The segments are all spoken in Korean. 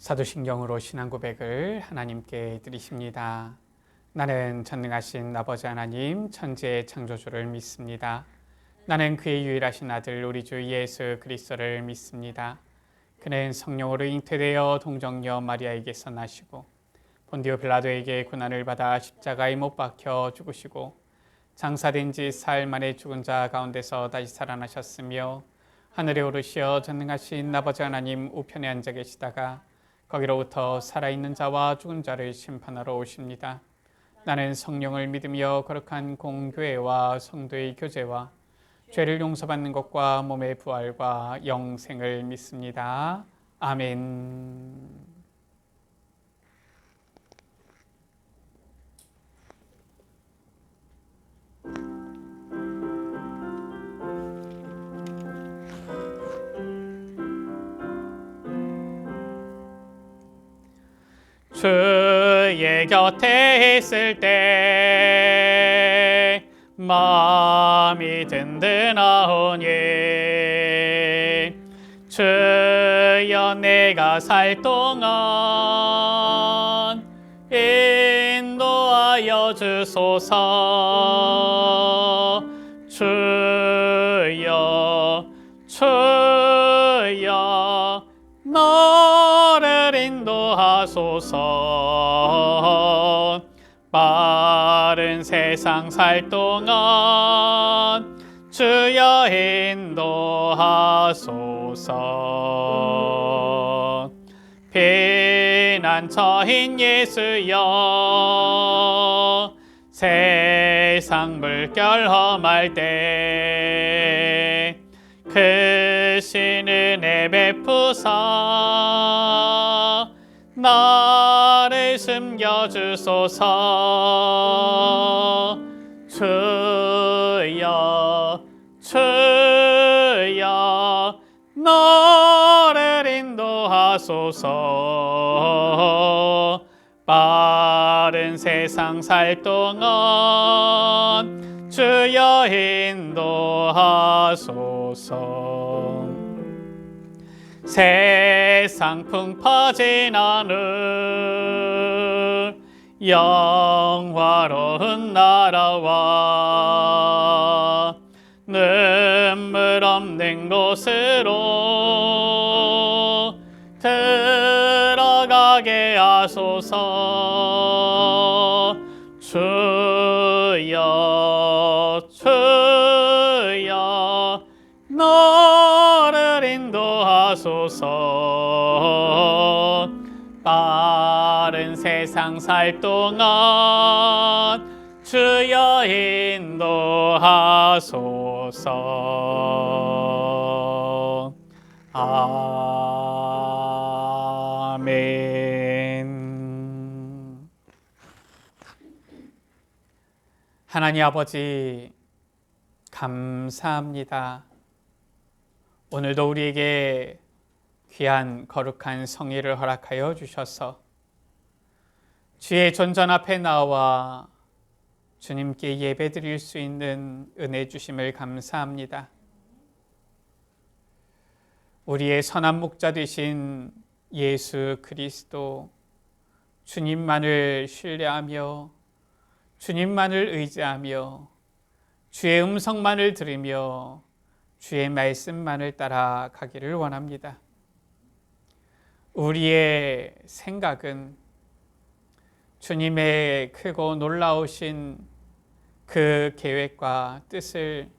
사도신경으로 신앙 고백을 하나님께 드리십니다. 나는 전능하신 아버지 하나님 천지의 창조주를 믿습니다. 나는 그의 유일하신 아들 우리 주 예수 그리스도를 믿습니다. 그는 성령으로 잉태되어 동정녀 마리아에게서 나시고 본디오 빌라도에게 고난을 받아 십자가에 못 박혀 죽으시고 장사된 지 사흘 만에 죽은 자 가운데서 다시 살아나셨으며 하늘에 오르시어 전능하신 아버지 하나님 우편에 앉아 계시다가 거기로부터 살아있는 자와 죽은 자를 심판하러 오십니다. 나는 성령을 믿으며 거룩한 공교회와 성도의 교제와 죄를 용서받는 것과 몸의 부활과 영생을 믿습니다. 아멘. 주의 곁에 있을 때 마음이 든든하오니 주여 내가 살 동안 인도하여 주소서. 주여 나를 인도하소서. 빠른 세상 살 동안 주여 인도하소서. 피난처인 예수여 세상 물결 험할 때 크신 은혜 베푸사 나를 숨겨주소서. 주여 나를 인도하소서. 빠른 세상 살 동안 주여 인도하소서. 세상 풍파진 않을 영화로운 나라와 눈물 없는 곳으로 들어가게 하소서. 주여 나를 인도하소서. 빠른 세상 살 동안 주여 인도하소서. 아멘. 하나님 아버지 감사합니다. 오늘도 우리에게 귀한 거룩한 성의를 허락하여 주셔서 주의 존전 앞에 나와 주님께 예배드릴 수 있는 은혜 주심을 감사합니다. 우리의 선한 목자 되신 예수 그리스도 주님만을 신뢰하며 주님만을 의지하며 주의 음성만을 들으며 주의 말씀만을 따라가기를 원합니다. 우리의 생각은 주님의 크고 놀라우신 그 계획과 뜻을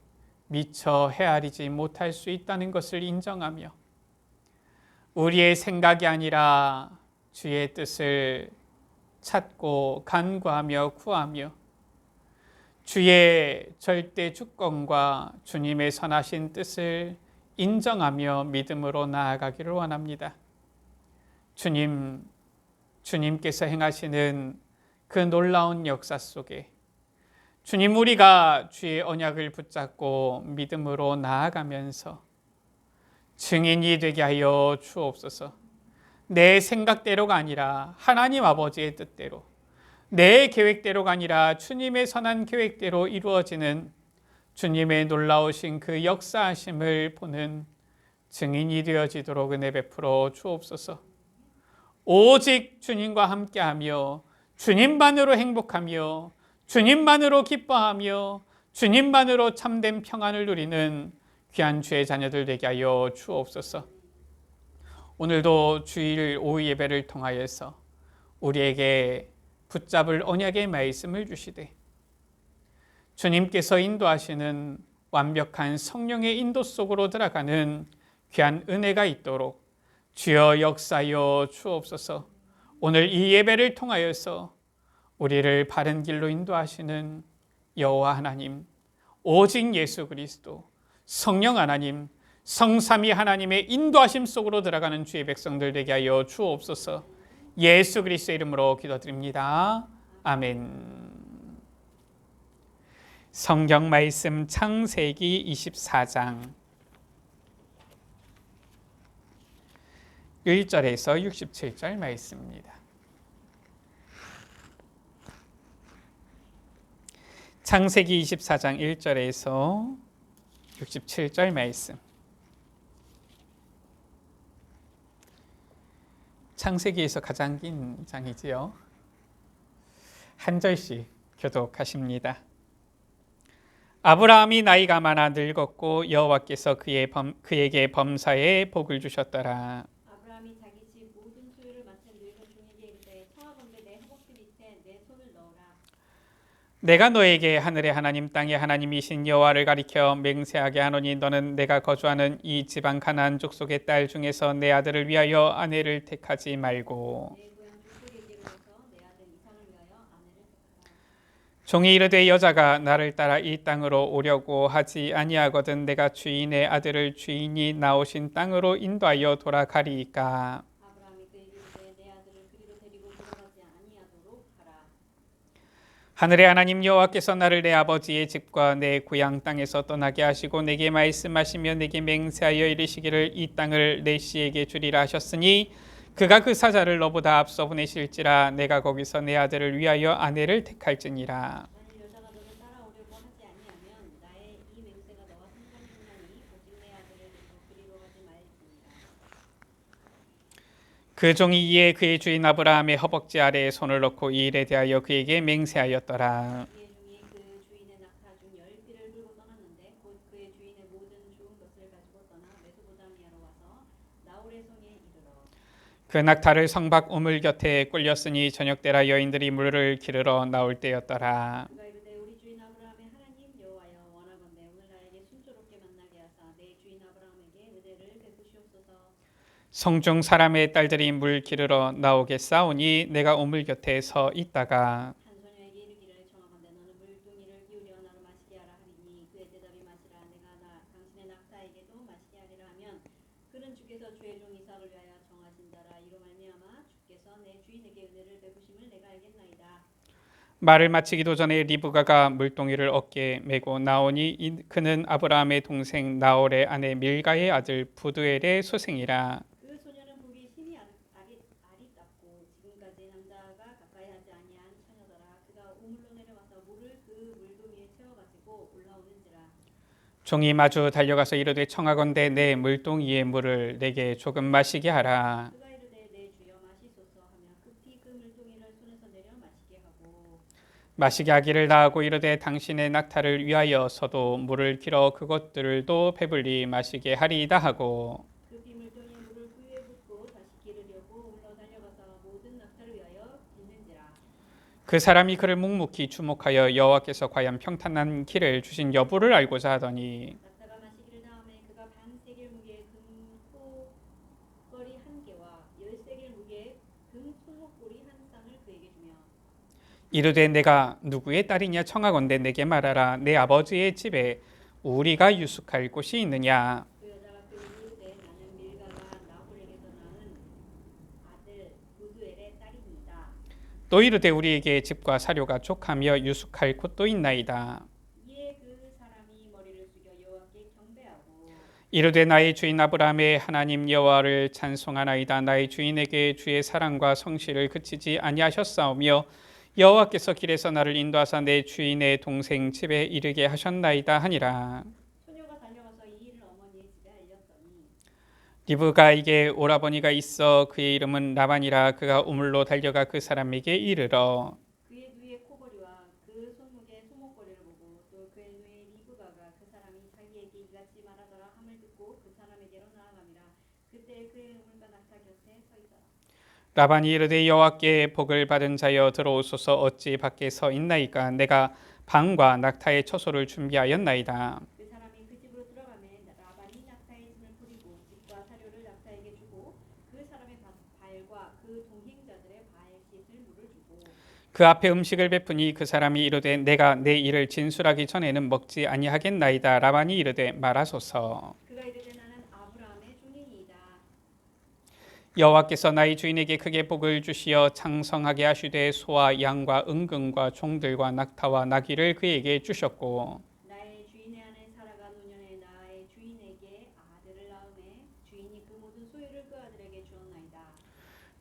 미처 헤아리지 못할 수 있다는 것을 인정하며 우리의 생각이 아니라 주의 뜻을 찾고 간구하며 구하며 주의 절대 주권과 주님의 선하신 뜻을 인정하며 믿음으로 나아가기를 원합니다. 주님께서 행하시는 그 놀라운 역사 속에 주님 우리가 주의 언약을 붙잡고 믿음으로 나아가면서 증인이 되게 하여 주옵소서. 내 생각대로가 아니라 하나님 아버지의 뜻대로, 내 계획대로가 아니라 주님의 선한 계획대로 이루어지는 주님의 놀라우신 그 역사하심을 보는 증인이 되어지도록 은혜 베풀어 주옵소서. 오직 주님과 함께하며 주님만으로 행복하며 주님만으로 기뻐하며 주님만으로 참된 평안을 누리는 귀한 주의 자녀들 되게 하여 주옵소서. 오늘도 주일 오후 예배를 통하여서 우리에게 붙잡을 언약의 말씀을 주시되 주님께서 인도하시는 완벽한 성령의 인도 속으로 들어가는 귀한 은혜가 있도록 주여 역사하여 주옵소서. 오늘 이 예배를 통하여서 우리를 바른 길로 인도하시는 여호와 하나님, 오직 예수 그리스도, 성령 하나님, 성삼위 하나님의 인도하심 속으로 들어가는 주의 백성들 되게 하여 주옵소서. 예수 그리스도의 이름으로 기도드립니다. 아멘. 성경 말씀 창세기 24장 1절에서 67절 말씀입니다. 창세기 24장 1절에서 67절 말씀. 창세기에서 가장 긴 장이지요. 한 절씩 교독하십니다. 아브라함이 나이가 많아 늙었고 여호와께서 그에게 범사에 복을 주셨더라. 아브라함이 자기 집 모든 소유를 마친 늙은 종에게 이르되 청하건대 내 허벅지 밑에 내 손을 넣어라. 내가 너에게 하늘의 하나님 땅의 하나님이신 여호와를 가리켜 맹세하게 하노니 너는 내가 거주하는 이 지방 가나안 족속의 딸 중에서 내 아들을 위하여 아내를 택하지 말고 내 고향 족속에게로 가서 내 아들 이삭을 위하여 아내를 택하라. 종이 이르되 여자가 나를 따라 이 땅으로 오려고 하지 아니하거든 내가 주인의 아들을 주인이 나오신 땅으로 인도하여 돌아가리이까. 아브라함이 그에게 이르되 내 아들을 그리로 데리고 돌아가지 아니하도록 하라. 하늘의 하나님 여호와께서 나를 내 아버지의 집과 내 고향 땅에서 떠나게 하시고 내게 말씀하시며 내게 맹세하여 이르시기를 이 땅을 내 씨에게 주리라 하셨으니 그가 그 사자를 너보다 앞서 보내실지라 내가 거기서 내 아들을 위하여 아내를 택할지니라. 만일 여자가 너를 따라오려고 하지 아니하면 나의 이 맹세가 너와 상관없나니 오직 내 아들을 데리고 그리로 가지 말지니라. 그 종이 이에 그의 주인 아브라함의 허벅지 아래에 손을 넣고 이 일에 대하여 그에게 맹세하였더라. 이에 중에 그 주인의 낙타 중 10피를 끌고 떠났는데 곧 그의 주인의 모든 좋은 것을 가지고 떠나 메소포타미아로 와서 나홀의 성에 이르러 그 낙타를 성박 우물 곁에 꿀렸으니 저녁때라 여인들이 물을 기르러 나올 때였더라. 그가 이르되 우리 주인 아브라함의 하나님 여호와여 원하건대 오늘 나에게 순조롭게 만나게 하사 내 주인 아브라함에게 은혜를 베푸시옵소서. 성중 사람의 딸들이 물 기르러 나오겠사오니 내가 우물 곁에 서 있다가 한 소녀에게 이르기를 청하건대 너는 물동이를 기울여 나로 마시게 하라 하리니 그의 대답이 마시라 내가 당신의 낙타에게도 마시게 하리라 하면 그는 주께서 주의 종 이삭을 위하여 정하신 자라 이로 말미암아 주께서 내 주인에게 은혜를 베푸심을 내가 알겠나이다. 말을 마치기도 전에 리브가가 물동이를 어깨에 메고 나오니 그는 아브라함의 동생 나홀의 아내 밀가의 아들 부두엘의 소생이라. 그 소녀는 보기 심히 아리답고 지금까지 남자가 가까이 하지 아니한 처녀더라. 그가 우물로 내려가서 물을 그 물동이에 채워가지고 올라오는지라. 종이 마주 달려가서 이르되 청하건대 내 물동이의 물을 내게 조금 마시게 하라. 그가 이르되 내 주여 마시소서 하며 급히 그 물동이를 손에서 내려 마시게 하고 마시게 하기를 다하고 이르되 당신의 낙타를 위하여서도 물을 길어 그것들도 배불리 마시게 하리이다 하고 급히 물동이에 물을 그 위에 붓고 다시 기르려고 올라 달려가서 모든 낙타를 위하여 빚는지라. 그 사람이 그를 묵묵히 주목하여 여호와께서 과연 평탄한 길을 주신 여부를 알고자 하더니 낙타가 마시기를 다음에 그가 반 세겔 무게의 금포거리 한 개와 10세겔 무게의 금 손목고리 한 쌍을 그에게 주며 이르되 내가 누구의 딸이냐 청하건대 내게 말하라. 내 아버지의 집에 우리가 유숙할 곳이 있느냐. 그 여자가 그에게 이르되 나는 밀가가 나홀에게서 낳은 아들 부두엘의 딸이니이다. 또 이르되 우리에게 집과 사료가 족하며 유숙할 곳도 있나이다. 이에 그 사람이 머리를 숙여 여호와께 경배하고 이르되 나의 주인 아브라함의 하나님 여호와를 찬송하나이다. 나의 주인에게 주의 사랑과 성실을 그치지 아니하셨사오며 여호와께서 길에서 나를 인도하사 내 주인의 동생 집에 이르게 하셨나이다 하니라. 소녀가 달려가서 이 일을 어머니의 집에 알렸더니 리브가에게 오라버니가 있어 그의 이름은 라반이라. 그가 우물로 달려가 그 사람에게 이르러 그의 누이의 코걸이와 그 손목의 소목걸이를 보고 또 그의 누이 리브가가 그 사람이 자기에게 이같이 말하더라 함을 듣고 그 사람에게로 나아가니라. 그때 그의 우물가 낙타 곁에 서 있더라. 라반이 이르되 여호와께 복을 받은 자여 들어오소서. 어찌 밖에 서 있나이까. 내가 방과 낙타의 처소를 준비하였나이다. 그 사람이 그 집으로 들어가매 라반이 낙타의 짐을 뿌리고 집과 사료를 낙타에게 주고 그 사람의 발과 그 동행자들의 발 씻을 물을 주고 그 앞에 음식을 베푸니 그 사람이 이르되 내가 내 일을 진술하기 전에는 먹지 아니하겠나이다. 라반이 이르되 말하소서. 그가 이르되 나는 아브라함의 종이니이다. 여호와께서 나의 주인에게 크게 복을 주시어 창성하게 하시되 소와 양과 은금과 종들과 낙타와 나귀를 그에게 주셨고 나의 주인의 아내 사라가 노년에 나의 주인에게 아들을 낳음에 주인이 그 모든 소유를 그 아들에게 주었나이다.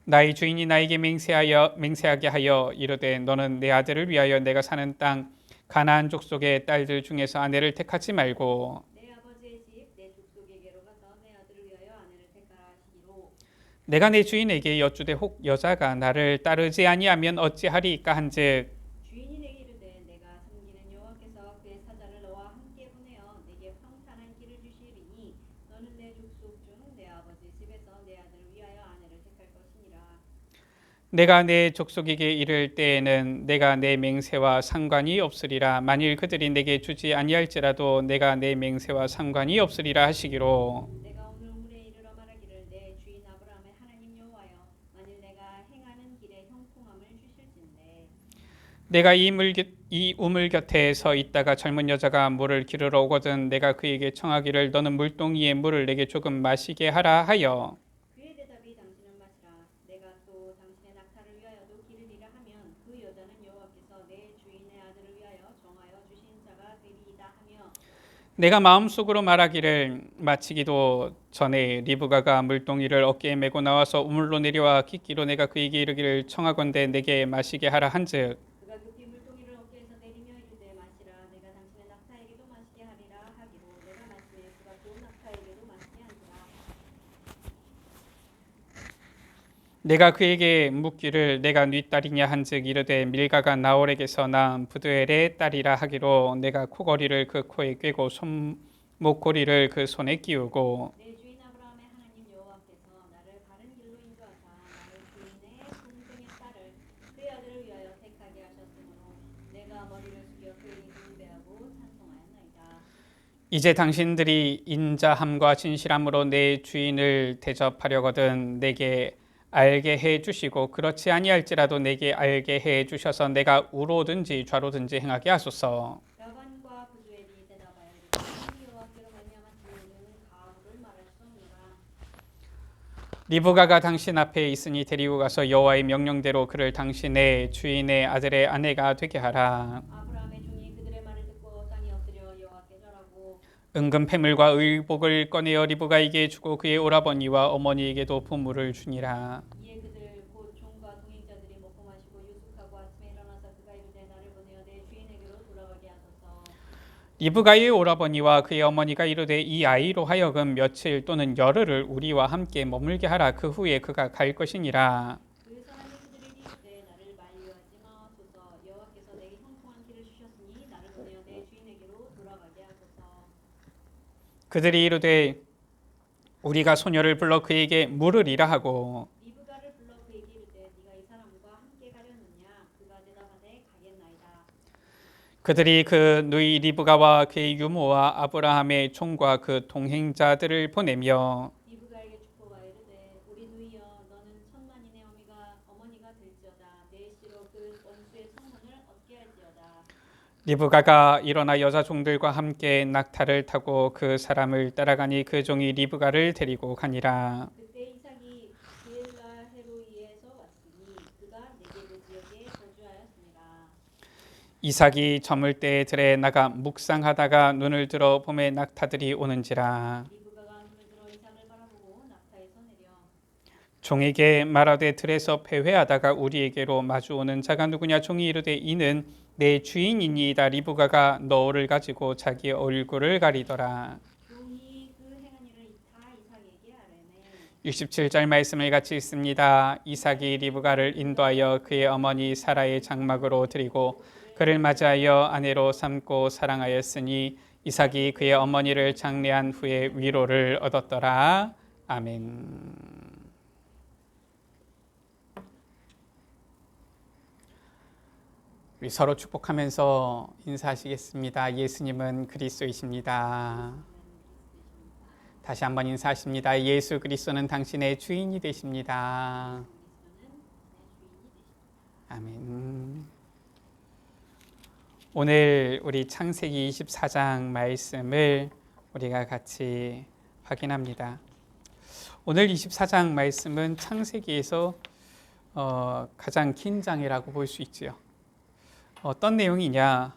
나의 주인이 나에게 맹세하게 하여 이르되 너는 내 아들을 위하여 내가 사는 땅 가나안 족속의 딸들 중에서 아내를 택하지 말고 내 아버지의 집 내 족속에게로 가서 내 아들을 위하여 아내를 택하라 하시기로 내가 내 주인에게 여쭈되 혹 여자가 나를 따르지 아니하면 어찌하리이까 한즉 주인이 내게 이르되 내가 섬기는 여호와께서 그의 사자를 너와 함께 보내어 내게 평탄한 길을 주시리니 너는 내 족속 중 내 아버지 집에서 내 아들을 위하여 아내를 택할 것이니라. 내가 내 족속에게 이를 때에는 내가 내 맹세와 상관이 없으리라. 만일 그들이 내게 주지 아니할지라도 내가 내 맹세와 상관이 없으리라 하시기로 내가 오늘 우물에 이르러 말하기를 내 주인 아브라함의 하나님 여호와여 만일 내가 행하는 길에 형통함을 주실진대 내가 이 우물 곁에 서 있다가 젊은 여자가 물을 기르러 오거든 내가 그에게 청하기를 너는 물동이에 물을 내게 조금 마시게 하라 하여 그의 대답이 당신은 마시라. 내가 또 당신의 낙타를 위하여도 기르리라 하면 그 여자는 여호와께서 내 주인의 아들을 위하여 정하여 주신 자가 되리이다 하며 내가 마음속으로 말하기를 마치기도 전에 리브가가 물동이를 어깨에 메고 나와서 우물로 내려와 깃기로 내가 그에게 이르기를 청하건대 내게 마시게 하라 한즉 그가 급히 물동이를 어깨에서 내리며 이르되 마시라. 내가 당신의 낙타에게도 마시게 하리라 하기로 내가 마시매 그가 또 낙타에게도 마시게 한지라. 내가 그에게 묻기를 내가 네 딸이냐 한즉 이르되 밀가가 나홀에게서 낳은 부두엘의 딸이라 하기로 내가 코걸이를 그 코에 꿰고 손목고리를 그 손에 끼우고 내 주인 아브라함의 하나님 여호와께서 나를 바른 길로 인도하사 나의 주인의 동생의 딸을 그의 아들을 위하여 택하게 하셨으므로 내가 머리를 숙여 그에게 숭배하고 찬송하였나이다. 이제 당신들이 인자함과 진실함으로 내 주인을 대접하려거든 내게 알게 해 주시고 그렇지 아니할지라도 내게 알게 해 주셔서 내가 우로든지 좌로든지 행하게 하소서. 라반과 부두엘이 대답하여 이르되 여호와께로 말미암았으니 우리는 가후를 말할 수 없노라. 리브가가 당신 앞에 있으니 데리고 가서 여호와의 명령대로 그를 당신의 주인의 아들의 아내가 되게 하라. 아브라함의 종이 그들의 말을 듣고 땅에 엎드려 여호와께 절하고 은금 패물과 의복을 꺼내어 리브가에게 주고 그의 오라버니와 어머니에게도 부물을 주니라. 이에 그들 곧 종과 동행자들이 먹고 마시고 유숙하고 아침에 일어나서 그가 이르되 나를 보내어 내 주인에게로 돌아가게 하소서. 리브가의 오라버니와 그의 어머니가 이르되 이 아이로 하여금 며칠 또는 열흘을 우리와 함께 머물게 하라. 그 후에 그가 갈 것이니라. 그 사람이 그들에게 이르되 나를 만류하지 마소서. 여호와께서 내게 형통한 길을 주셨으니 나를 보내어 내 주인에게로 돌아가게 하소서. 그들이 이르되 우리가 소녀를 불러 그에게 물으리라 하고 리브가를 불러 그에게 이르되 네가 이 사람과 함께 가려느냐. 그가 대답하되 가겠나이다. 그들이 그 누이 리브가와 그의 유모와 아브라함의 종과 그 동행자들을 보내며 리브가에게 축복하여 이르되 우리 누이여 너는 천만인의 어머니가 될지어다. 내 씨로 그 원수의 성문을 얻게 할지어다. 리브가가 일어나 여자 종들과 함께 낙타를 타고 그 사람을 따라가니 그 종이 리브가를 데리고 가니라. 그때 이삭이 베엘라헤로이에서 왔으니 그가 네게부 지역에 거주하였습니다. 이삭이 저물 때 들에 나가 묵상하다가 눈을 들어 봄에 낙타들이 오는지라. 리브가가 눈을 들어 이삭을 바라보고 낙타에서 내려 종에게 말하되 들에서 배회하다가 우리에게로 마주오는 자가 누구냐. 종이 이르되 이는 내 주인이니이다. 리브가가 너울을 가지고 자기 얼굴을 가리더라. 종이 그 행한 일을 다 이삭에게 아뢰매 67절 말씀을 같이 읽습니다. 이삭이 리브가를 인도하여 그의 어머니 사라의 장막으로 드리고 그를 맞이하여 아내로 삼고 사랑하였으니 이삭이 그의 어머니를 장례한 후에 위로를 얻었더라. 아멘. 우리 서로 축복하면서 인사하시겠습니다. 예수님은 그리스도이십니다. 다시 한번 인사하십니다. 예수 그리스도는 당신의 주인이 되십니다. 아멘. 오늘 우리 창세기 24장 말씀을 우리가 같이 확인합니다. 오늘 24장 말씀은 창세기에서 가장 긴 장이라고 볼 수 있지요. 어떤 내용이냐?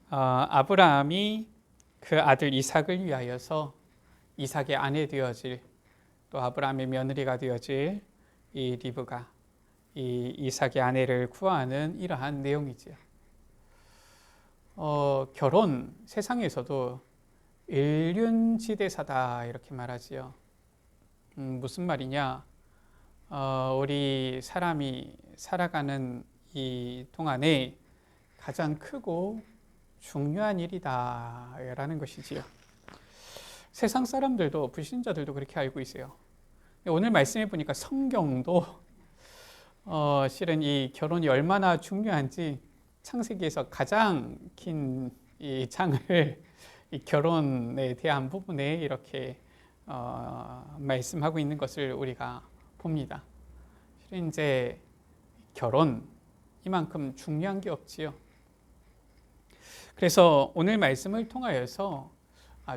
아브라함이 그 아들 이삭을 위하여서 이삭의 아내 되어질, 또 아브라함의 며느리가 되어질 이 리브가 이 이삭의 아내를 구하는 이러한 내용이지요. 결혼, 세상에서도 일륜지대사다 이렇게 말하지요. 무슨 말이냐? 우리 사람이 살아가는 이 동안에 가장 크고 중요한 일이다 라는 것이지요. 세상 사람들도, 불신자들도 그렇게 알고 있어요. 오늘 말씀해 보니까 성경도 실은 이 결혼이 얼마나 중요한지 창세기에서 가장 긴 이 장을 이 결혼에 대한 부분에 이렇게 말씀하고 있는 것을 우리가 봅니다. 실은 이제 결혼 이만큼 중요한 게 없지요. 그래서 오늘 말씀을 통하여서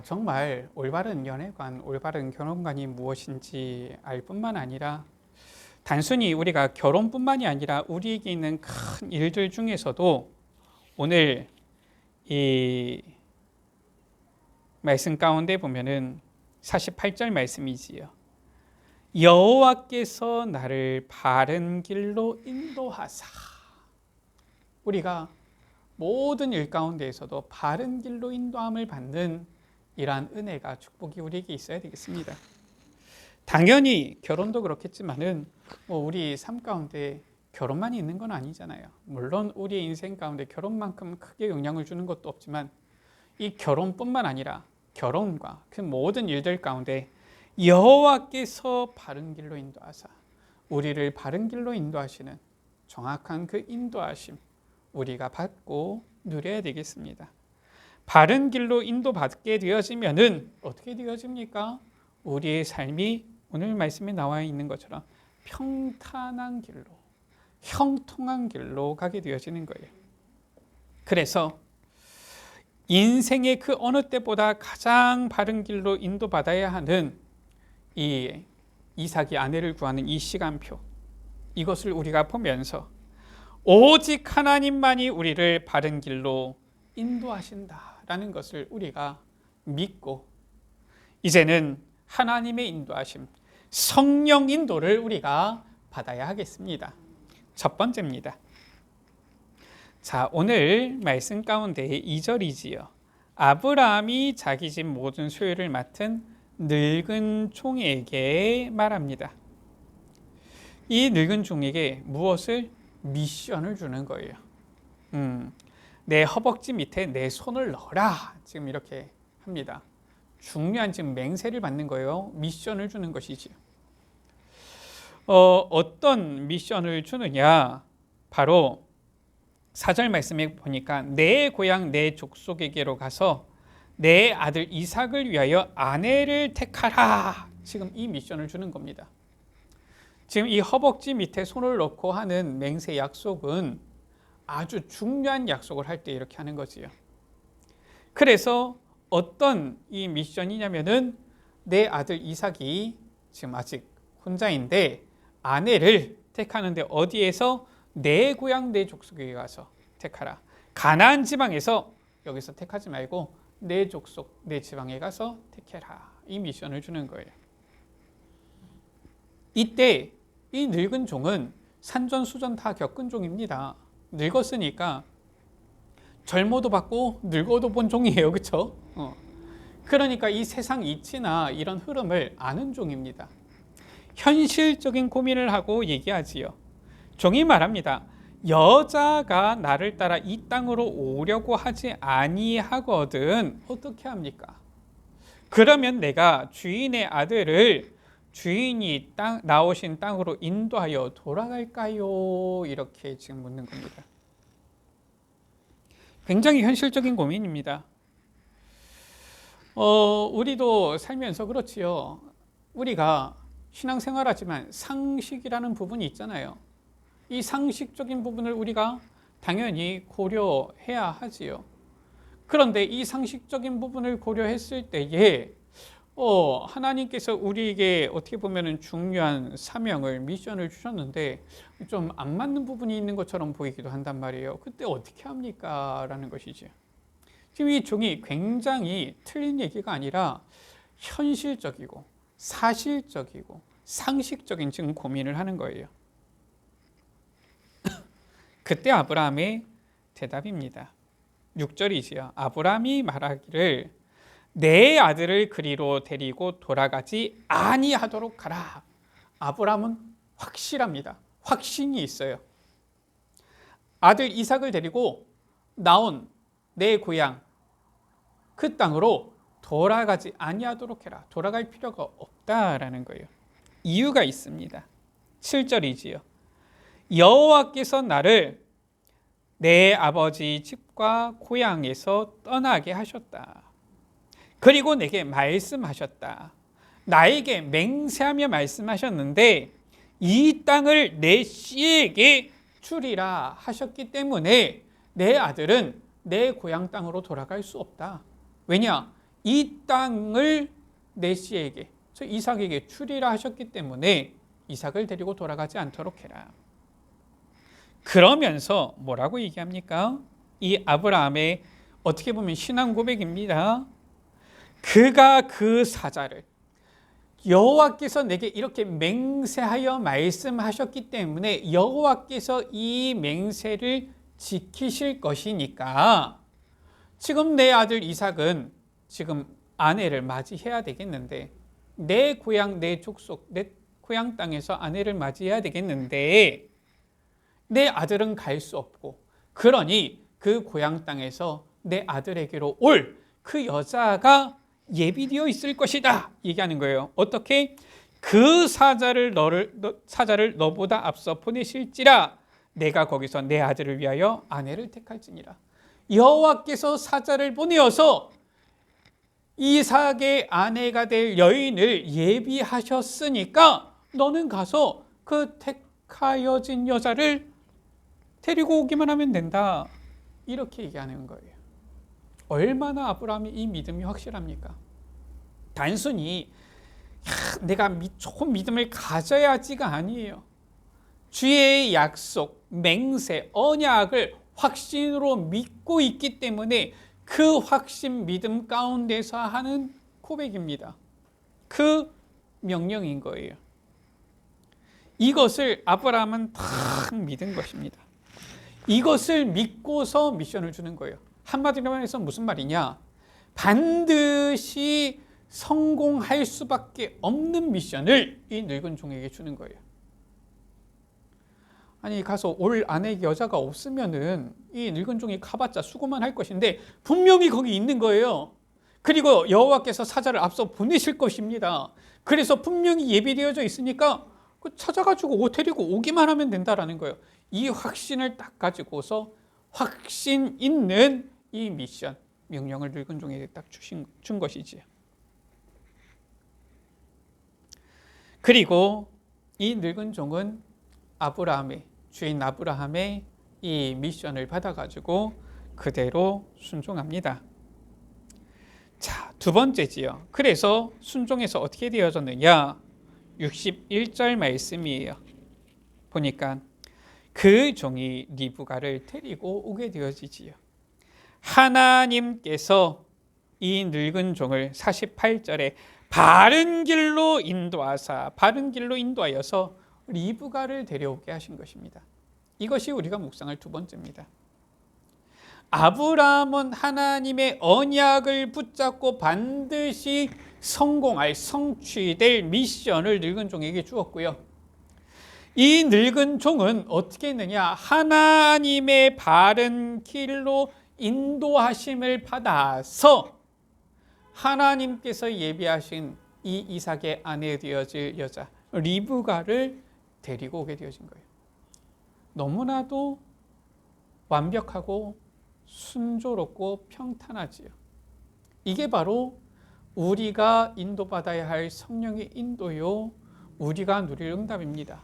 정말 올바른 연애관, 올바른 결혼관이 무엇인지 알 뿐만 아니라 단순히 우리가 결혼뿐만이 아니라 우리에게 있는 큰 일들 중에서도 오늘 이 말씀 가운데 보면은 48절 말씀이지요. 여호와께서 나를 바른 길로 인도하사. 우리가 모든 일 가운데에서도 바른 길로 인도함을 받는 이러한 은혜가, 축복이 우리에게 있어야 되겠습니다. 당연히 결혼도 그렇겠지만은 우리 삶 가운데 결혼만이 있는 건 아니잖아요. 물론 우리의 인생 가운데 결혼만큼 크게 영향을 주는 것도 없지만 이 결혼뿐만 아니라 결혼과 그 모든 일들 가운데 여호와께서 바른 길로 인도하사, 우리를 바른 길로 인도하시는 정확한 그 인도하심 우리가 받고 누려야 되겠습니다. 바른 길로 인도받게 되어지면은 어떻게 되어집니까? 우리의 삶이 오늘 말씀에 나와 있는 것처럼 평탄한 길로, 형통한 길로 가게 되어지는 거예요. 그래서 인생의 그 어느 때보다 가장 바른 길로 인도받아야 하는 이 이삭이 아내를 구하는 이 시간표, 이것을 우리가 보면서 오직 하나님만이 우리를 바른 길로 인도하신다라는 것을 우리가 믿고 이제는 하나님의 인도하심, 성령 인도를 우리가 받아야 하겠습니다. 첫 번째입니다. 자, 오늘 말씀 가운데 2절이지요. 아브라함이 자기 집 모든 소유를 맡은 늙은 종에게 말합니다. 이 늙은 종에게 무엇을? 미션을 주는 거예요. 내 허벅지 밑에 내 손을 넣어라. 지금 이렇게 합니다. 중요한 지금 맹세를 받는 거예요. 미션을 주는 것이지요. 어떤 미션을 주느냐? 바로 4절 말씀에 보니까 내 고향 내 족속에게로 가서 내 아들 이삭을 위하여 아내를 택하라. 지금 이 미션을 주는 겁니다. 지금 이 허벅지 밑에 손을 넣고 하는 맹세 약속은 아주 중요한 약속을 할 때 이렇게 하는 거지요. 그래서 어떤 이 미션이냐면은 내 아들 이삭이 지금 아직 혼자인데 아내를 택하는데 어디에서? 내 고향 내 족속에 가서 택하라. 가나안 지방에서 여기서 택하지 말고 내 족속 내 지방에 가서 택해라. 이 미션을 주는 거예요. 이때 이 늙은 종은 산전수전 다 겪은 종입니다. 늙었으니까 젊어도 봤고 늙어도 본 종이에요. 그렇죠? 그러니까 이 세상 이치나 이런 흐름을 아는 종입니다. 현실적인 고민을 하고 얘기하지요. 종이 말합니다. 여자가 나를 따라 이 땅으로 오려고 하지 아니하거든 어떻게 합니까? 그러면 내가 주인의 아들을 주인이 나오신 땅으로 인도하여 돌아갈까요? 이렇게 지금 묻는 겁니다. 굉장히 현실적인 고민입니다. 우리도 살면서 그렇지요. 우리가 신앙생활하지만 상식이라는 부분이 있잖아요. 이 상식적인 부분을 우리가 당연히 고려해야 하지요. 그런데 이 상식적인 부분을 고려했을 때에 하나님께서 우리에게 어떻게 보면 중요한 사명을 미션을 주셨는데 좀 안 맞는 부분이 있는 것처럼 보이기도 한단 말이에요. 그때 어떻게 합니까? 라는 것이죠. 지금 이 종이 굉장히 틀린 얘기가 아니라 현실적이고 사실적이고 상식적인 지금 고민을 하는 거예요. 그때 아브라함의 대답입니다. 6절이지요. 아브라함이 말하기를 내 아들을 그리로 데리고 돌아가지 아니하도록 하라. 아브라함은 확실합니다. 확신이 있어요. 아들 이삭을 데리고 나온 내 고향 그 땅으로 돌아가지 아니하도록 해라. 돌아갈 필요가 없다라는 거예요. 이유가 있습니다. 7절이지요. 여호와께서 나를 내 아버지 집과 고향에서 떠나게 하셨다. 그리고 내게 말씀하셨다. 나에게 맹세하며 말씀하셨는데 이 땅을 내 씨에게 주리라 하셨기 때문에 내 아들은 내 고향 땅으로 돌아갈 수 없다. 왜냐? 이 땅을 내 씨에게, 저 이삭에게 주리라 하셨기 때문에 이삭을 데리고 돌아가지 않도록 해라. 그러면서 뭐라고 얘기합니까? 이 아브라함의 어떻게 보면 신앙 고백입니다. 그가 그 사자를 여호와께서 내게 이렇게 맹세하여 말씀하셨기 때문에 여호와께서 이 맹세를 지키실 것이니까 지금 내 아들 이삭은 지금 아내를 맞이해야 되겠는데 내 고향, 내 족속, 내 고향 땅에서 아내를 맞이해야 되겠는데 내 아들은 갈 수 없고 그러니 그 고향 땅에서 내 아들에게로 올 그 여자가 예비되어 있을 것이다 얘기하는 거예요. 어떻게? 그 사자를 너보다 앞서 보내실지라 내가 거기서 내 아들을 위하여 아내를 택할지니라. 여호와께서 사자를 보내어서 이삭의 아내가 될 여인을 예비하셨으니까 너는 가서 그 택하여진 여자를 데리고 오기만 하면 된다. 이렇게 얘기하는 거예요. 얼마나 아브라함이 이 믿음이 확실합니까? 단순히 내가 조금 믿음을 가져야지가 아니에요. 주의 약속, 맹세, 언약을 확신으로 믿고 있기 때문에 그 확신 믿음 가운데서 하는 고백입니다. 그 명령인 거예요. 이것을 아브라함은 딱 믿은 것입니다. 이것을 믿고서 미션을 주는 거예요. 한마디로 해서 무슨 말이냐? 반드시 성공할 수밖에 없는 미션을 이 늙은 종에게 주는 거예요. 아니 가서 올 아내 여자가 없으면은 이 늙은 종이 가봤자 수고만 할 것인데 분명히 거기 있는 거예요. 그리고 여호와께서 사자를 앞서 보내실 것입니다. 그래서 분명히 예비되어져 있으니까 찾아가지고 데리고 오기만 하면 된다라는 거예요. 이 확신을 딱 가지고서 확신 있는 이 미션, 명령을 늙은 종에게 딱 준 것이지요. 그리고 이 늙은 종은 주인 아브라함의 이 미션을 받아가지고 그대로 순종합니다. 자, 두 번째지요. 그래서 순종해서 어떻게 되어졌느냐? 61절 말씀이에요. 보니까 그 종이 리브가를 데리고 오게 되어지지요. 하나님께서 이 늙은 종을 48절에 바른 길로 인도하여서 리브가를 데려오게 하신 것입니다. 이것이 우리가 묵상할 두 번째입니다. 아브라함은 하나님의 언약을 붙잡고 반드시 성공할 성취될 미션을 늙은 종에게 주었고요. 이 늙은 종은 어떻게 했느냐? 하나님의 바른 길로 인도하심을 받아서 하나님께서 예비하신 이 이삭의 아내 되어질 여자 리브가를 데리고 오게 되어진 거예요. 너무나도 완벽하고 순조롭고 평탄하지요. 이게 바로 우리가 인도받아야 할 성령의 인도요, 우리가 누릴 응답입니다.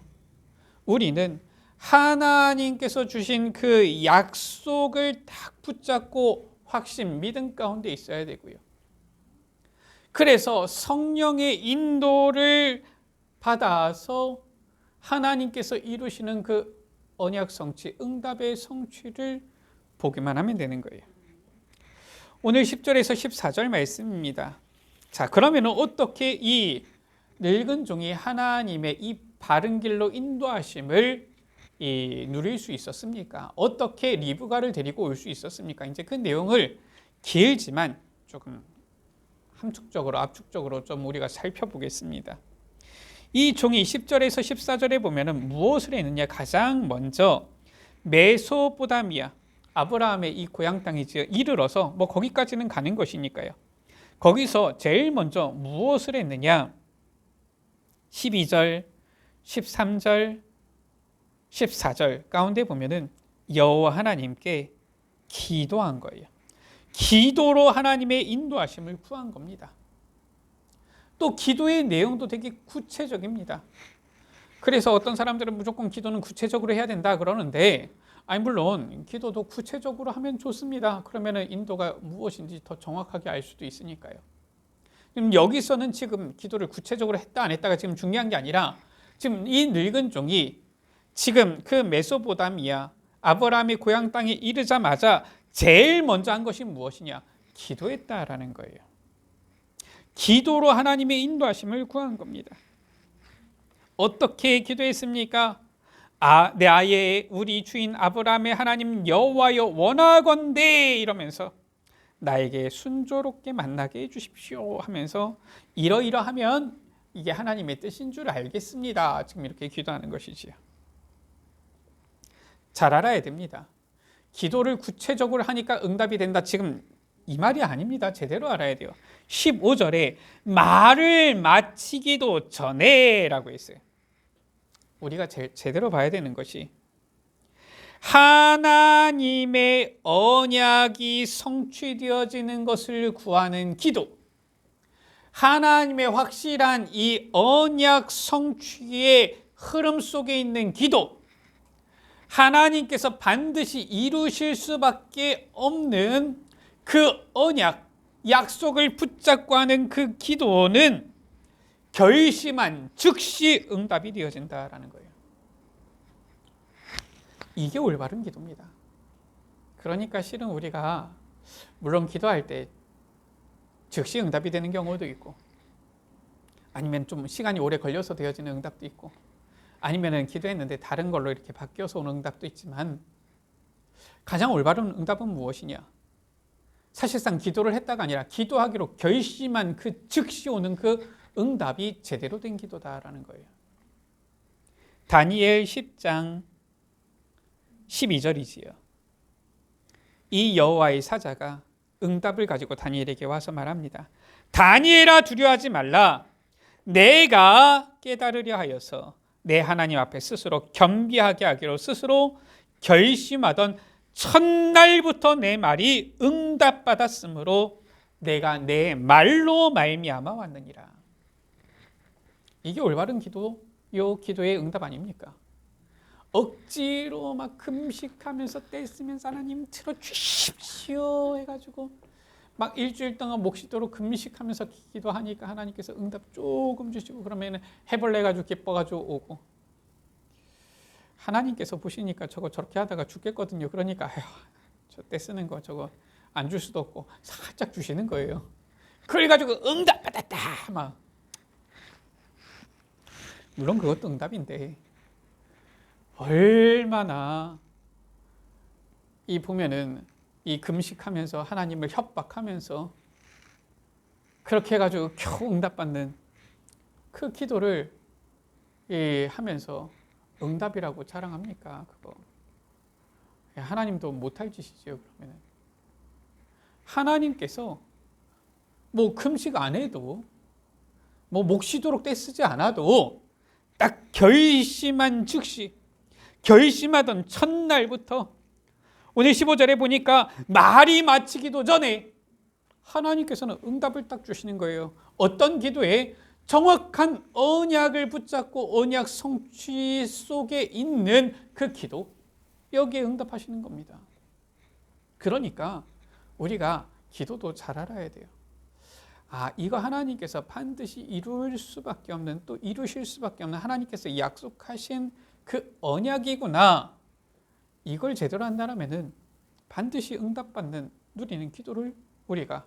우리는 하나님께서 주신 그 약속을 딱 붙잡고 확신, 믿음 가운데 있어야 되고요. 그래서 성령의 인도를 받아서 하나님께서 이루시는 그 언약 성취, 응답의 성취를 보기만 하면 되는 거예요. 오늘 10절에서 14절 말씀입니다. 자, 그러면 어떻게 이 늙은 종이 하나님의 이 바른 길로 인도하심을 누릴 수 있었습니까? 어떻게 리브가를 데리고 올 수 있었습니까? 이제 그 내용을 길지만 조금 함축적으로, 압축적으로 좀 우리가 살펴보겠습니다. 이 종이 10절에서 14절에 보면은 무엇을 했느냐? 가장 먼저 메소포타미아, 아브라함의 이 고향 땅이지요. 이르러서 뭐 거기까지는 가는 것이니까요. 거기서 제일 먼저 무엇을 했느냐? 12절, 13절, 14절 가운데 보면은 여호와 하나님께 기도한 거예요. 기도로 하나님의 인도하심을 구한 겁니다. 또 기도의 내용도 되게 구체적입니다. 그래서 어떤 사람들은 무조건 기도는 구체적으로 해야 된다 그러는데, 아니 물론 기도도 구체적으로 하면 좋습니다. 그러면 인도가 무엇인지 더 정확하게 알 수도 있으니까요. 지금 여기서는 지금 기도를 구체적으로 했다 안 했다가 지금 중요한 게 아니라, 지금 이 늙은 종이 지금 그 메소포타미아 아브라함의 고향 땅에 이르자마자 제일 먼저 한 것이 무엇이냐? 기도했다라는 거예요. 기도로 하나님의 인도하심을 구한 겁니다. 어떻게 기도했습니까? 내 아예 우리 주인 아브라함의 하나님 여호와여 원하건대 이러면서 나에게 순조롭게 만나게 해주십시오 하면서 이러이러하면 이게 하나님의 뜻인 줄 알겠습니다. 지금 이렇게 기도하는 것이지요. 잘 알아야 됩니다. 기도를 구체적으로 하니까 응답이 된다. 지금 이 말이 아닙니다. 제대로 알아야 돼요. 15절에 말을 마치기도 전에 라고 했어요. 우리가 제대로 봐야 되는 것이 하나님의 언약이 성취되어지는 것을 구하는 기도, 하나님의 확실한 이 언약 성취의 흐름 속에 있는 기도, 하나님께서 반드시 이루실 수밖에 없는 그 언약, 약속을 붙잡고 하는 그 기도는 결심한 즉시 응답이 되어진다라는 거예요. 이게 올바른 기도입니다. 그러니까 실은 우리가 물론 기도할 때 즉시 응답이 되는 경우도 있고, 아니면 좀 시간이 오래 걸려서 되어지는 응답도 있고, 아니면은 기도했는데 다른 걸로 이렇게 바뀌어서 오는 응답도 있지만, 가장 올바른 응답은 무엇이냐? 사실상 기도를 했다가 아니라 기도하기로 결심한 그 즉시 오는 그 응답이 제대로 된 기도다라는 거예요. 다니엘 10장 12절이지요. 이 여호와의 사자가 응답을 가지고 다니엘에게 와서 말합니다. 다니엘아 두려워하지 말라. 내가 깨달으려 하여서 내 하나님 앞에 스스로 겸비하게 하기로 스스로 결심하던 첫날부터 내 말이 응답받았으므로 내가 내 말로 말미암아 왔느니라. 이게 올바른 기도요, 기도의 응답 아닙니까? 억지로 막 금식하면서 떼쓰면서 하나님 들어주십시오 해가지고 막 일주일 동안 목시도록 금식하면서 기도하니까 하나님께서 응답 조금 주시고 그러면 해볼래 가지고 기뻐가지고 오고, 하나님께서 보시니까 저거 저렇게 하다가 죽겠거든요. 그러니까 아휴, 저 떼쓰는 거 저거 안 줄 수도 없고 살짝 주시는 거예요. 그래가지고 응답 받았다 막. 물론 그것도 응답인데 얼마나 이 보면은 이 금식하면서 하나님을 협박하면서 그렇게 해가지고 겨우 응답받는 그 기도를 하면서 응답이라고 자랑합니까? 그거 하나님도 못할 짓이죠. 그러면 하나님께서 뭐 금식 안 해도 뭐 목시도록 떼쓰지 않아도 딱 결심한 즉시 결심하던 첫날부터 오늘 15절에 보니까 말이 마치기도 전에 하나님께서는 응답을 딱 주시는 거예요. 어떤 기도에? 정확한 언약을 붙잡고 언약 성취 속에 있는 그 기도, 여기에 응답하시는 겁니다. 그러니까 우리가 기도도 잘 알아야 돼요. 이거 하나님께서 반드시 이룰 수밖에 없는, 또 이루실 수밖에 없는 하나님께서 약속하신 그 언약이구나. 이걸 제대로 한다면은 반드시 응답받는, 누리는 기도를 우리가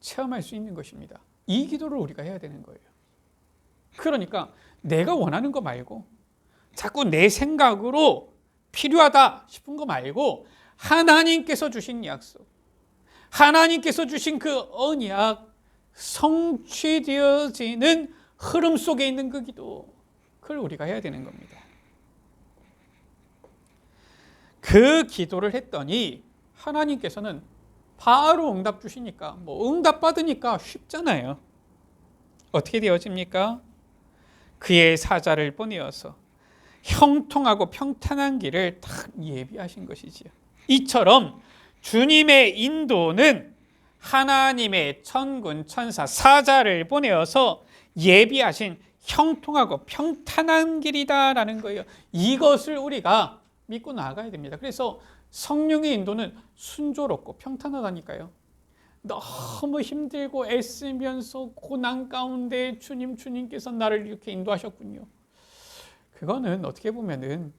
체험할 수 있는 것입니다. 이 기도를 우리가 해야 되는 거예요. 그러니까 내가 원하는 거 말고 자꾸 내 생각으로 필요하다 싶은 거 말고 하나님께서 주신 약속, 하나님께서 주신 그 언약 성취되어지는 흐름 속에 있는 그 기도, 그걸 우리가 해야 되는 겁니다. 그 기도를 했더니 하나님께서는 바로 응답 주시니까, 뭐 응답 받으니까 쉽잖아요. 어떻게 되어집니까? 그의 사자를 보내어서 형통하고 평탄한 길을 딱 예비하신 것이지요. 이처럼 주님의 인도는 하나님의 천군 천사 사자를 보내어서 예비하신 형통하고 평탄한 길이다라는 거예요. 이것을 우리가 믿고 나아가야 됩니다. 그래서 성령의 인도는 순조롭고 평탄하다니까요. 너무 힘들고 애쓰면서 고난 가운데 주님께서 나를 이렇게 인도하셨군요. 그거는 어떻게 보면은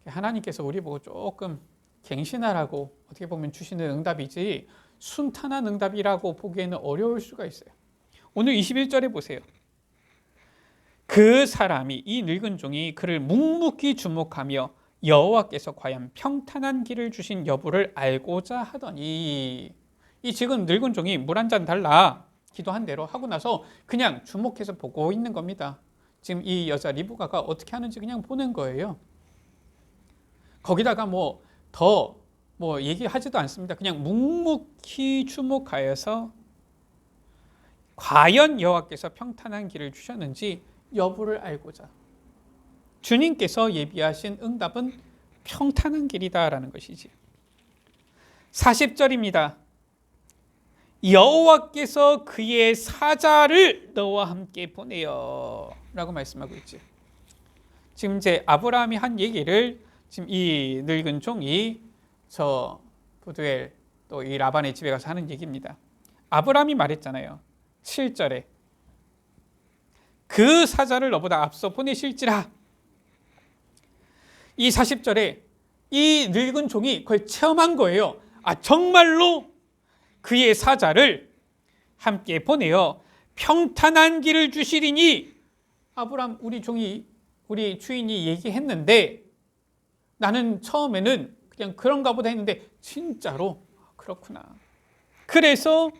하나님께서 우리 보고 조금 갱신하라고 어떻게 보면 주시는 응답이지 순탄한 응답이라고 보기에는 어려울 수가 있어요. 오늘 21절에 보세요. 그 사람이, 이 늙은 종이 그를 묵묵히 주목하며 여호와께서 과연 평탄한 길을 주신 여부를 알고자 하더니, 이 지금 늙은 종이 물 한 잔 달라 기도한 대로 하고 나서 그냥 주목해서 보고 있는 겁니다. 지금 이 여자 리브가가 어떻게 하는지 그냥 보는 거예요. 거기다가 더 얘기하지도 않습니다. 그냥 묵묵히 주목하여서 과연 여호와께서 평탄한 길을 주셨는지 여부를 알고자. 주님께서 예비하신 응답은 평탄한 길이다라는 것이지. 40절입니다. 여호와께서 그의 사자를 너와 함께 보내요 라고 말씀하고 있죠. 지금 이제 아브라함이 한 얘기를 지금 이 늙은 종이 저 부두엘 또 이 라반의 집에 가서 하는 얘기입니다. 아브라함이 말했잖아요. 7절에 그 사자를 너보다 앞서 보내실지라. 이 40절에 이 늙은 종이 그걸 체험한 거예요. 정말로 그의 사자를 함께 보내어 평탄한 길을 주시리니, 아브라함 우리 주인이 얘기했는데 나는 처음에는 그냥 그런가 보다 했는데 진짜로 그렇구나. 그래서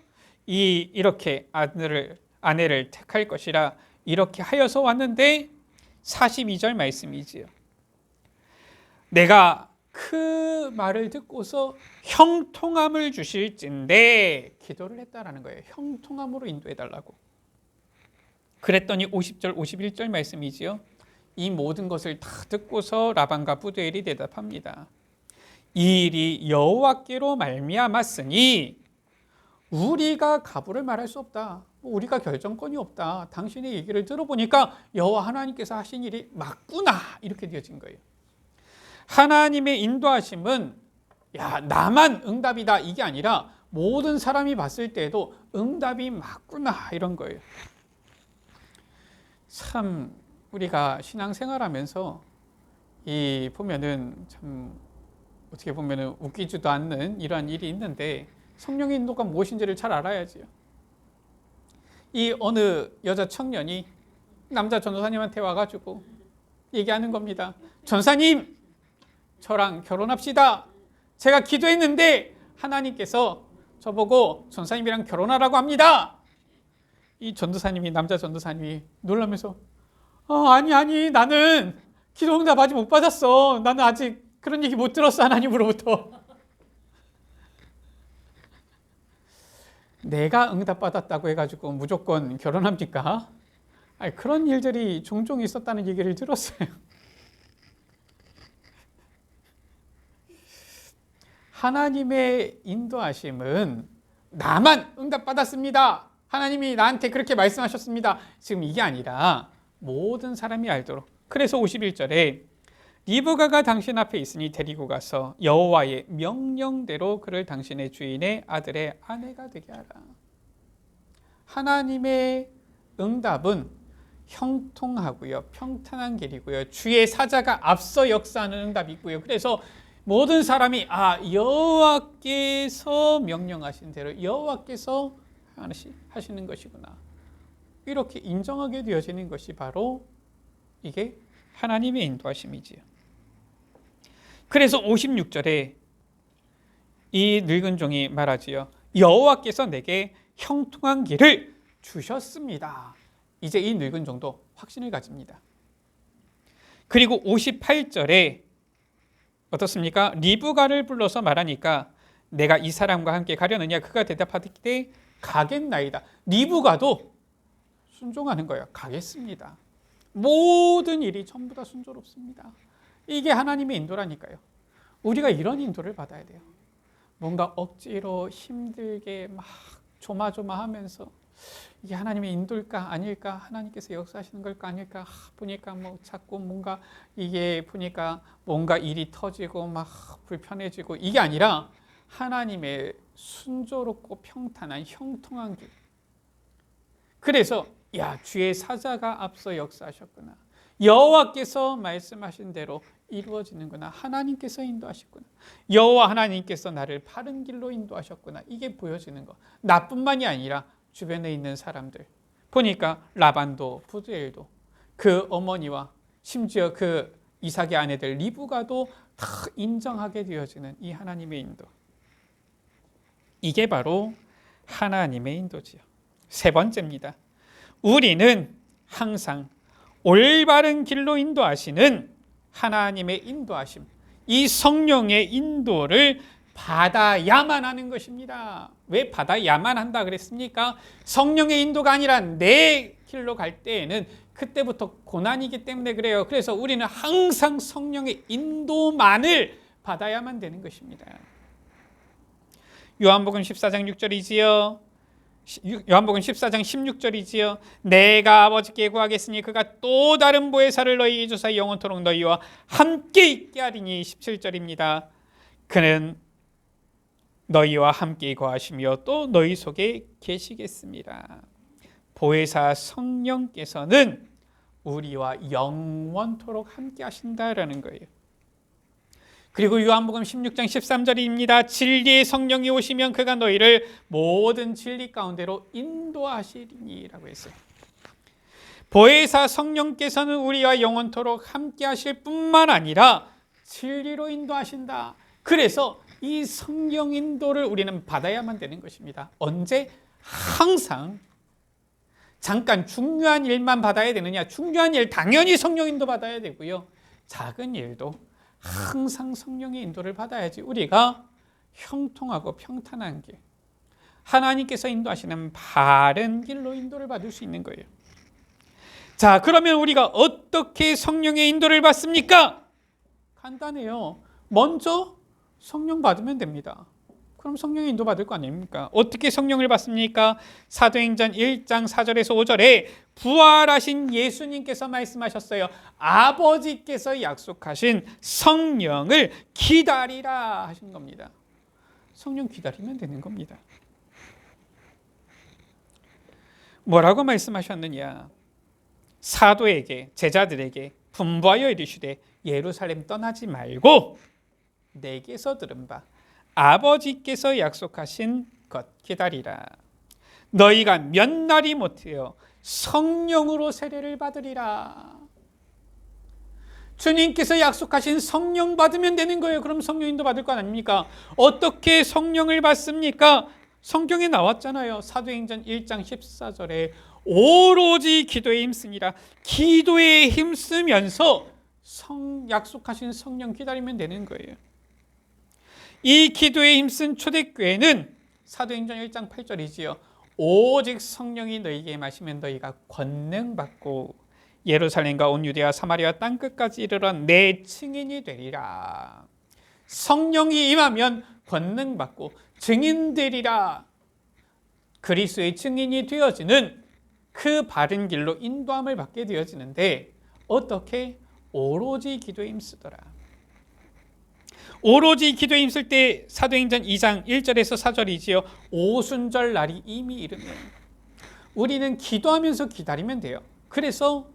이렇게 아내를 택할 것이라 이렇게 하여서 왔는데 42절 말씀이지요. 내가 그 말을 듣고서 형통함을 주실진데 기도를 했다라는 거예요. 형통함으로 인도해달라고. 그랬더니 50절 51절 말씀이지요. 이 모든 것을 다 듣고서 라반과 부두엘이 대답합니다. 이 일이 여호와께로 말미암았으니 우리가 가부를 말할 수 없다. 우리가 결정권이 없다. 당신의 얘기를 들어보니까 여호와 하나님께서 하신 일이 맞구나. 이렇게 되어진 거예요. 하나님의 인도하심은 나만 응답이다 이게 아니라 모든 사람이 봤을 때에도 응답이 맞구나 이런 거예요. 참 우리가 신앙생활하면서 보면은 참 어떻게 보면은 웃기지도 않는 이러한 일이 있는데 성령의 인도가 무엇인지를 잘 알아야지요. 이 어느 여자 청년이 남자 전도사님한테 와가지고 얘기하는 겁니다. 전사님, 저랑 결혼합시다. 제가 기도했는데 하나님께서 저보고 전사님이랑 결혼하라고 합니다. 이 전도사님이, 남자 전도사님이 놀라면서 아니 나는 기도 응답 아직 못 받았어. 나는 아직 그런 얘기 못 들었어, 하나님으로부터. 내가 응답 받았다고 해가지고 무조건 결혼합니까? 아니, 그런 일들이 종종 있었다는 얘기를 들었어요. 하나님의 인도하심은 나만 응답받았습니다, 하나님이 나한테 그렇게 말씀하셨습니다, 지금 이게 아니라 모든 사람이 알도록. 그래서 51절에 리브가가 당신 앞에 있으니 데리고 가서 여호와의 명령대로 그를 당신의 주인의 아들의 아내가 되게 하라. 하나님의 응답은 형통하고요, 평탄한 길이고요, 주의 사자가 앞서 역사하는 응답이 있고요. 그래서 모든 사람이 여호와께서 명령하신 대로 여호와께서 하시는 것이구나, 이렇게 인정하게 되어지는 것이 바로 이게 하나님의 인도하심이지요. 그래서 56절에 이 늙은 종이 말하지요. 여호와께서 내게 형통한 길을 주셨습니다. 이제 이 늙은 종도 확신을 가집니다. 그리고 58절에 어떻습니까? 리브가를 불러서 말하니까 내가 이 사람과 함께 가려느냐? 그가 대답하되 가겠나이다. 리브가도 순종하는 거예요. 가겠습니다. 모든 일이 전부 다 순조롭습니다. 이게 하나님의 인도라니까요. 우리가 이런 인도를 받아야 돼요. 뭔가 억지로 힘들게 막 조마조마하면서 이게 하나님의 인도일까 아닐까, 하나님께서 역사하시는 걸까 아닐까, 보니까 뭐 자꾸 뭔가 이게 보니까 뭔가 일이 터지고 막 불편해지고, 이게 아니라 하나님의 순조롭고 평탄한 형통한 길. 그래서 주의 사자가 앞서 역사하셨구나, 여호와께서 말씀하신 대로 이루어지는구나, 하나님께서 인도하셨구나, 여호와 하나님께서 나를 바른 길로 인도하셨구나, 이게 보여지는 거. 나뿐만이 아니라 주변에 있는 사람들 보니까 라반도, 부두엘도, 그 어머니와 심지어 그 이삭의 아내들 리브가도 다 인정하게 되어지는 이 하나님의 인도. 이게 바로 하나님의 인도지요. 세 번째입니다. 우리는 항상 올바른 길로 인도하시는 하나님의 인도하심, 이 성령의 인도를 받아야만 하는 것입니다. 왜 받아야만 한다 그랬습니까? 성령의 인도가 아니라 내 길로 갈 때에는 그때부터 고난이기 때문에 그래요. 그래서 우리는 항상 성령의 인도만을 받아야만 되는 것입니다. 요한복음 14장 6절이지요. 요한복음 14장 16절이지요. 내가 아버지께 구하겠으니 그가 또 다른 보혜사를 너희에게 주사 영원토록 너희와 함께 있게 하리니 17절입니다. 그는 너희와 함께 거하시며 또 너희 속에 계시겠습니다. 보혜사 성령께서는 우리와 영원토록 함께 하신다라는 거예요. 그리고 요한복음 16장 13절입니다. 진리의 성령이 오시면 그가 너희를 모든 진리 가운데로 인도하시리니라고 했어요. 보혜사 성령께서는 우리와 영원토록 함께 하실 뿐만 아니라 진리로 인도하신다. 그래서 이 성령 인도를 우리는 받아야만 되는 것입니다. 언제? 항상. 잠깐 중요한 일만 받아야 되느냐? 중요한 일 당연히 성령 인도 받아야 되고요. 작은 일도 항상 성령의 인도를 받아야지 우리가 형통하고 평탄한 길, 하나님께서 인도하시는 바른 길로 인도를 받을 수 있는 거예요. 자, 그러면 우리가 어떻게 성령의 인도를 받습니까? 간단해요. 먼저 성령 받으면 됩니다. 그럼 성령의 인도 받을 거 아닙니까? 어떻게 성령을 받습니까? 사도행전 1장 4절에서 5절에 부활하신 예수님께서 말씀하셨어요. 아버지께서 약속하신 성령을 기다리라 하신 겁니다. 성령 기다리면 되는 겁니다. 뭐라고 말씀하셨느냐? 사도에게, 제자들에게 분부하여 이르시되 예루살렘 떠나지 말고 내게서 들은 바 아버지께서 약속하신 것 기다리라. 너희가 몇 날이 못하여 성령으로 세례를 받으리라. 주님께서 약속하신 성령 받으면 되는 거예요. 그럼 성령 인도 받을 거 아닙니까? 어떻게 성령을 받습니까? 성경에 나왔잖아요. 사도행전 1장 14절에 오로지 기도에 힘쓰니라. 기도에 힘쓰면서 약속하신 성령 기다리면 되는 거예요. 이 기도에 힘쓴 초대교회는 사도행전 1장 8절이지요. 오직 성령이 너희에게 임하시면 너희가 권능 받고 예루살렘과 온 유대와 사마리아 땅끝까지 이르러 내 증인이 되리라. 성령이 임하면 권능 받고 증인되리라. 그리스도의 증인이 되어지는 그 바른 길로 인도함을 받게 되어지는데 어떻게? 오로지 기도에 힘쓰더라. 오로지 기도에 힘쓸 때 사도행전 2장 1절에서 4절이지요. 오순절 날이 이미 이르면 우리는 기도하면서 기다리면 돼요. 그래서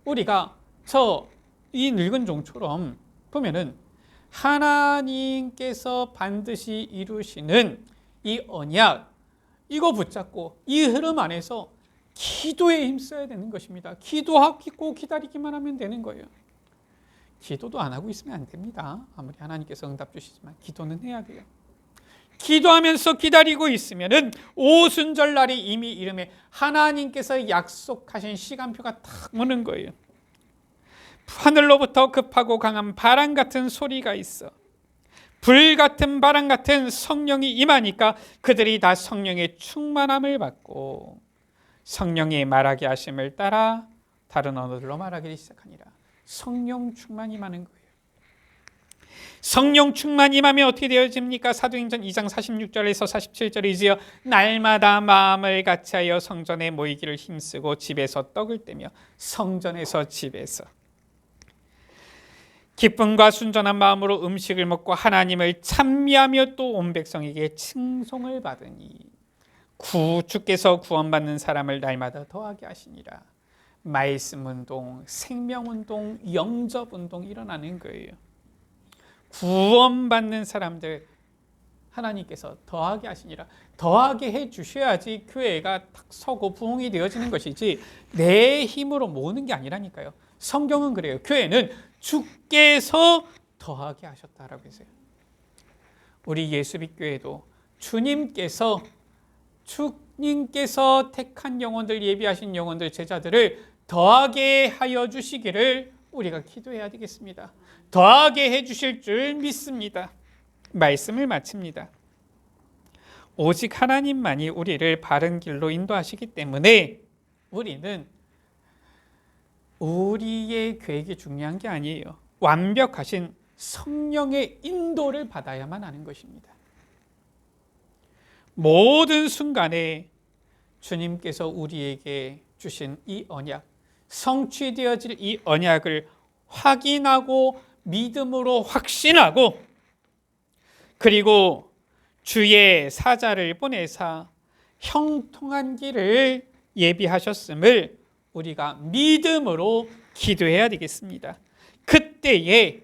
우리가 이 늙은 종처럼 보면은 하나님께서 반드시 이루시는 이 언약, 이거 붙잡고 이 흐름 안에서 기도에 힘써야 되는 것입니다. 기도하고 기다리기만 하면 되는 거예요. 기도도 안 하고 있으면 안 됩니다. 아무리 하나님께서 응답 주시지만 기도는 해야 돼요. 기도하면서 기다리고 있으면은 오순절 날이 이미 이름에 하나님께서 약속하신 시간표가 탁 오는 거예요. 하늘로부터 급하고 강한 바람 같은 소리가 있어. 불 같은 바람 같은 성령이 임하니까 그들이 다 성령의 충만함을 받고 성령이 말하게 하심을 따라 다른 언어들로 말하기 시작하니라. 성령 충만이 임하는 거예요. 성령 충만이 임하면 어떻게 되어집니까? 사도행전 2장 46절에서 47절이지요. 날마다 마음을 같이하여 성전에 모이기를 힘쓰고 집에서 떡을 떼며 성전에서 집에서 기쁨과 순전한 마음으로 음식을 먹고 하나님을 찬미하며 또 온 백성에게 칭송을 받으니 주께서 구원받는 사람을 날마다 더하게 하시니라. 말씀운동, 생명운동, 영접운동이 일어나는 거예요. 구원받는 사람들 하나님께서 더하게 하시니라. 더하게 해주셔야지 교회가 탁 서고 부흥이 되어지는 것이지 내 힘으로 모으는 게 아니라니까요. 성경은 그래요. 교회는 주께서 더하게 하셨다라고 했어요. 우리 예수빛교회도 주님께서 택한 영혼들, 예비하신 영혼들, 제자들을 더하게 하여 주시기를 우리가 기도해야 되겠습니다. 더하게 해주실 줄 믿습니다. 말씀을 마칩니다. 오직 하나님만이 우리를 바른 길로 인도하시기 때문에 우리는 우리의 계획이 중요한 게 아니에요. 완벽하신 성령의 인도를 받아야만 하는 것입니다. 모든 순간에 주님께서 우리에게 주신 이 언약, 성취되어질 이 언약을 확인하고 믿음으로 확신하고 그리고 주의 사자를 보내사 형통한 길을 예비하셨음을 우리가 믿음으로 기도해야 되겠습니다. 그때에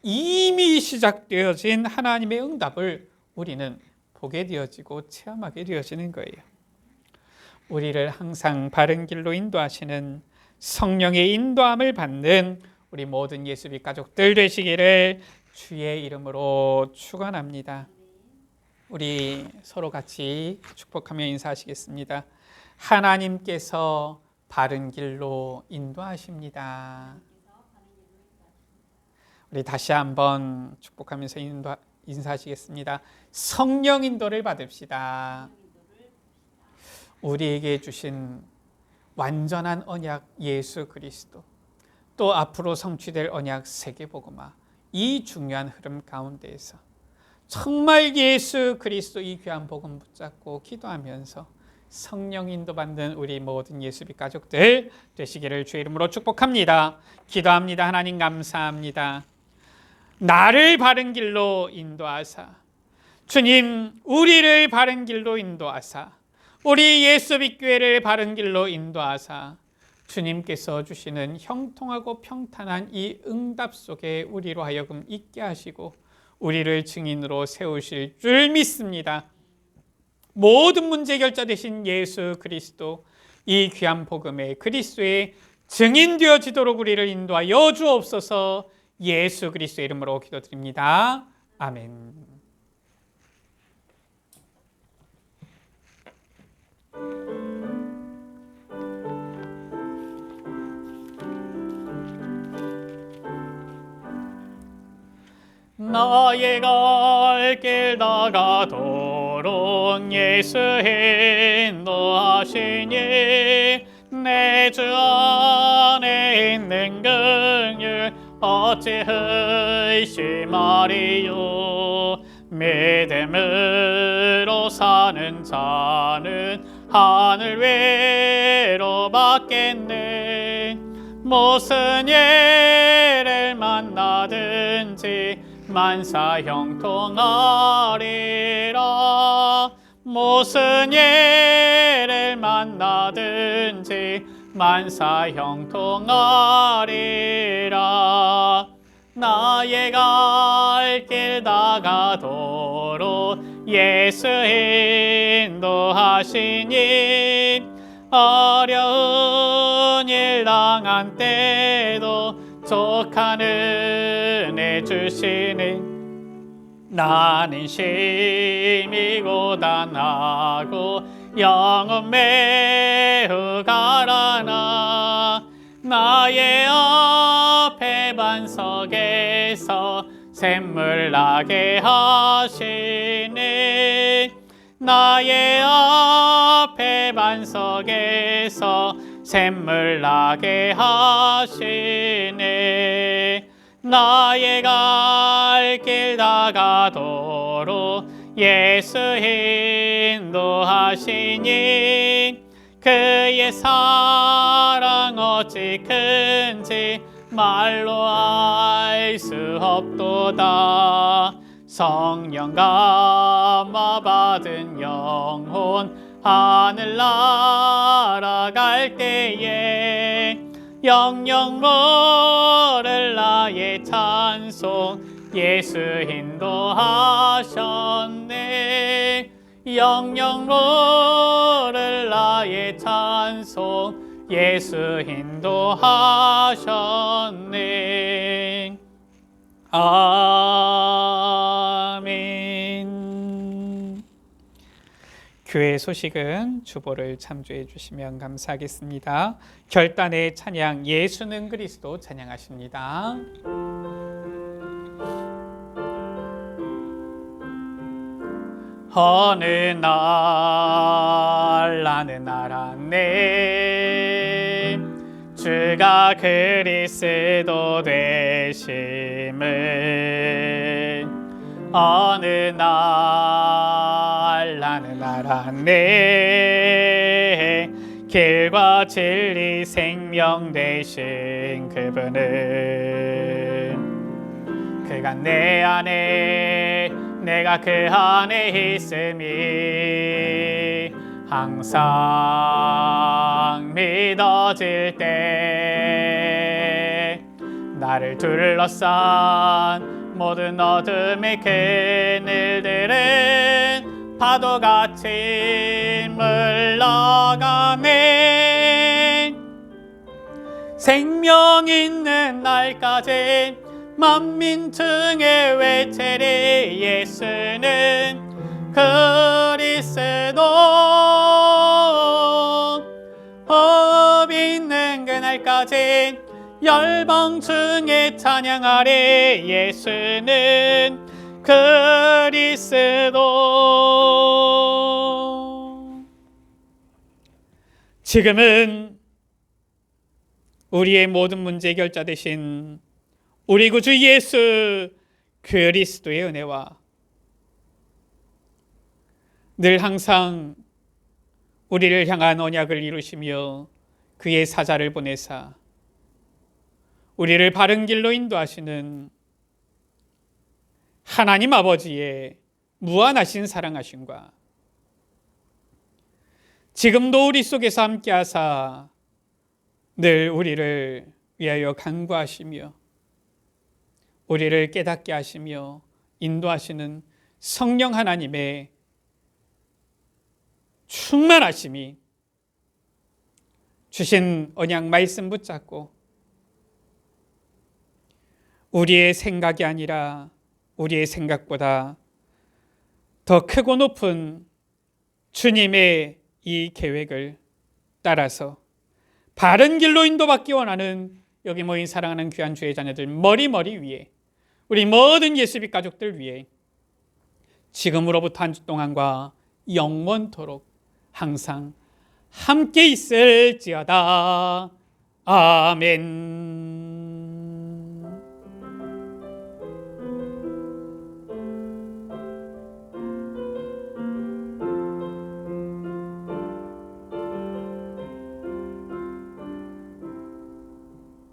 이미 시작되어진 하나님의 응답을 우리는 보게 되어지고 체험하게 되어지는 거예요. 우리를 항상 바른 길로 인도하시는 성령의 인도함을 받는 우리 모든 예수빛 가족들 되시기를 주의 이름으로 축원합니다. 우리 서로 같이 축복하며 인사하시겠습니다. 하나님께서 바른 길로 인도하십니다. 우리 다시 한번 축복하면서 인사하시겠습니다. 성령 인도를 받읍시다. 우리에게 주신 완전한 언약 예수 그리스도, 또 앞으로 성취될 언약 세계복음화, 이 중요한 흐름 가운데에서 정말 예수 그리스도 이 귀한 복음 붙잡고 기도하면서 성령 인도 받는 우리 모든 예수빛 가족들 되시기를 주의 이름으로 축복합니다. 기도합니다. 하나님 감사합니다. 나를 바른 길로 인도하사, 주님 우리를 바른 길로 인도하사, 우리 예수빛 교회를 바른 길로 인도하사 주님께서 주시는 형통하고 평탄한 이 응답 속에 우리로 하여금 있게 하시고 우리를 증인으로 세우실 줄 믿습니다. 모든 문제 결자 되신 예수 그리스도, 이 귀한 복음의 그리스도의 증인 되어지도록 우리를 인도하여 주옵소서. 예수 그리스도의 이름으로 기도드립니다. 아멘. 나의 갈 길 다가도록 예수 인도하시니 내 주 안에 있는 긍휼 어찌 의심하리요. 믿음으로 사는 자는 하늘 위로 받겠네. 무슨 일을 만나든지 만사 형통하리라. 무슨 일을 만나든지 만사 형통하리라. 나의 갈 길 다가도록 예수 인도하시니 어려운 일 당한 때도 족한 은혜 주시니 나는 심히 고단하고 영혼 매우 가라나. 나의 앞에 반석에서 샘물 나게 하시니 나의 앞에 반석에서 샘물 나게 하시니 나의 갈 길 다가도록 예수 인도하시니 그의 사랑 어찌 큰지 말로 알 수 없도다. 성령 감화 받은 영혼 하늘 날아갈 때에 영영 모를 나의 찬송 예수 인도하셨네. 영영 모를 나의 찬송 예수 인도하셨네. 아멘. 교회 소식은 주보를 참조해 주시면 감사하겠습니다. 결단의 찬양 예수는 그리스도 찬양하십니다. 어느 날 나는 알았네. 주가 그리스도 되심을. 어느 날 나는 알았네. 길과 진리 생명 되신 그분은 그가 내 안에 내가 그 안에 있음이 항상 믿어질 때 나를 둘러싼 모든 어둠의 그늘들은 파도같이 물러가네. 생명 있는 날까지 만민 중에 외치리 예수는 그리스도. 호흡 있는 그날까지 열방 중에 찬양하리 예수는 그리스도. 지금은 우리의 모든 문제 해결자 되신 우리 구주 예수 그리스도의 은혜와 늘 항상 우리를 향한 언약을 이루시며 그의 사자를 보내사 우리를 바른 길로 인도하시는 하나님 아버지의 무한하신 사랑하심과 지금도 우리 속에서 함께하사 늘 우리를 위하여 간구하시며 우리를 깨닫게 하시며 인도하시는 성령 하나님의 충만하심이 주신 언약 말씀 붙잡고 우리의 생각이 아니라 우리의 생각보다 더 크고 높은 주님의 이 계획을 따라서 바른 길로 인도받기 원하는 여기 모인 사랑하는 귀한 주의 자녀들 머리 위에 우리 모든 예수빛 가족들 위해 지금으로부터 한 주 동안과 영원토록 항상 함께 있을지어다. 아멘.